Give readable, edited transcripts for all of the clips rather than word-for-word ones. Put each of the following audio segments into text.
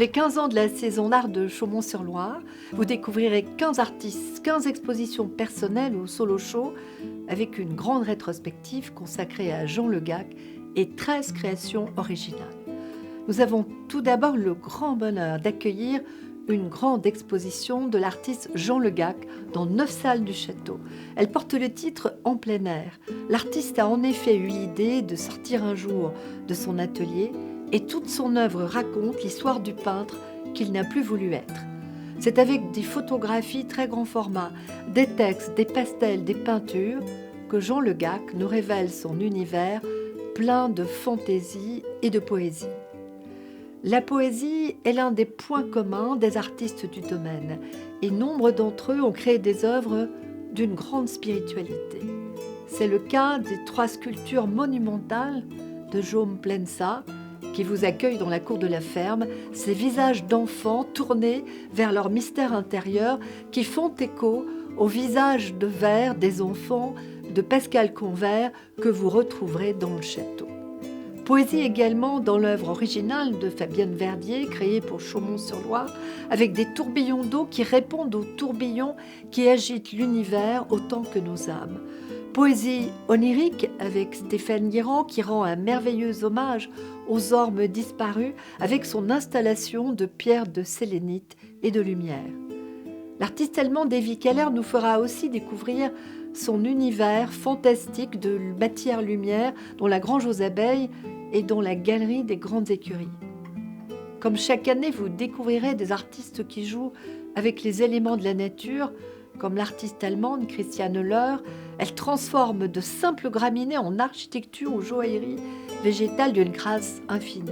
les 15 ans de la saison d'art de Chaumont-sur-Loire, vous découvrirez 15 artistes, 15 expositions personnelles ou solo shows avec une grande rétrospective consacrée à Jean Le Gac et 13 créations originales. Nous avons tout d'abord le grand bonheur d'accueillir une grande exposition de l'artiste Jean Le Gac dans 9 salles du château. Elle porte le titre « En plein air ». L'artiste a en effet eu l'idée de sortir un jour de son atelier et toute son œuvre raconte l'histoire du peintre qu'il n'a plus voulu être. C'est avec des photographies très grand format, des textes, des pastels, des peintures que Jean Le Gac nous révèle son univers plein de fantaisie et de poésie. La poésie est l'un des points communs des artistes du domaine et nombre d'entre eux ont créé des œuvres d'une grande spiritualité. C'est le cas des 3 sculptures monumentales de Jaume Plensa qui vous accueillent dans la cour de la ferme, ces visages d'enfants tournés vers leur mystère intérieur qui font écho aux visages de verre des enfants de Pascal Convert que vous retrouverez dans le château. Poésie également dans l'œuvre originale de Fabienne Verdier, créée pour Chaumont-sur-Loire, avec des tourbillons d'eau qui répondent aux tourbillons qui agitent l'univers autant que nos âmes. Poésie onirique avec Stéphane Guérand qui rend un merveilleux hommage aux ormes disparus avec son installation de pierres de sélénite et de lumière. L'artiste allemand Davy Keller nous fera aussi découvrir son univers fantastique de matière-lumière dont la Grange aux Abeilles et dans la Galerie des Grandes Écuries. Comme chaque année, vous découvrirez des artistes qui jouent avec les éléments de la nature, comme l'artiste allemande Christiane Leur. Elle transforme de simples graminées en architecture ou joaillerie végétale d'une grâce infinie.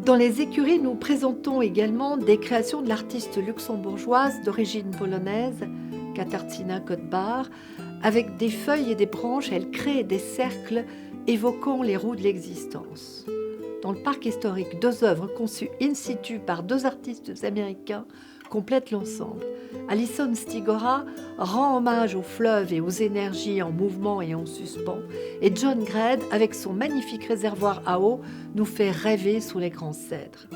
Dans les écuries, nous présentons également des créations de l'artiste luxembourgeoise d'origine polonaise, Katarzyna Kotbar. Avec des feuilles et des branches, elle crée des cercles évoquant les roues de l'existence. Dans le parc historique, 2 œuvres conçues in situ par 2 artistes américains complètent l'ensemble. Alison Stigora rend hommage aux fleuves et aux énergies en mouvement et en suspens, et John Grade, avec son magnifique réservoir à eau, nous fait rêver sous les grands cèdres.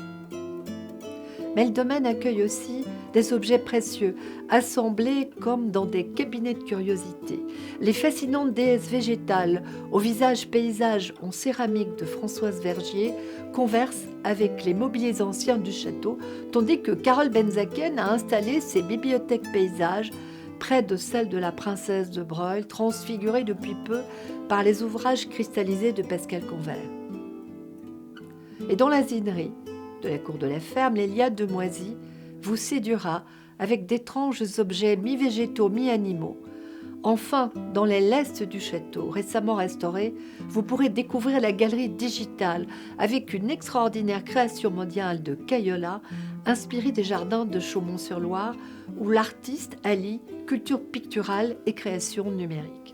Mais le domaine accueille aussi des objets précieux, assemblés comme dans des cabinets de curiosités. Les fascinantes déesses végétales au visage paysage en céramique de Françoise Vergier conversent avec les mobiliers anciens du château, tandis que Carole Benzaken a installé ses bibliothèques paysages près de celles de la princesse de Broglie, transfigurées depuis peu par les ouvrages cristallisés de Pascal Convert. Et dans l'asinerie de la cour de la ferme, l'Éliade de Moisy vous séduira avec d'étranges objets mi-végétaux, mi-animaux. Enfin, dans les lestes du château, récemment restauré, vous pourrez découvrir la galerie digitale avec une extraordinaire création mondiale de Cayola, inspirée des jardins de Chaumont-sur-Loire, où l'artiste allie culture picturale et création numérique.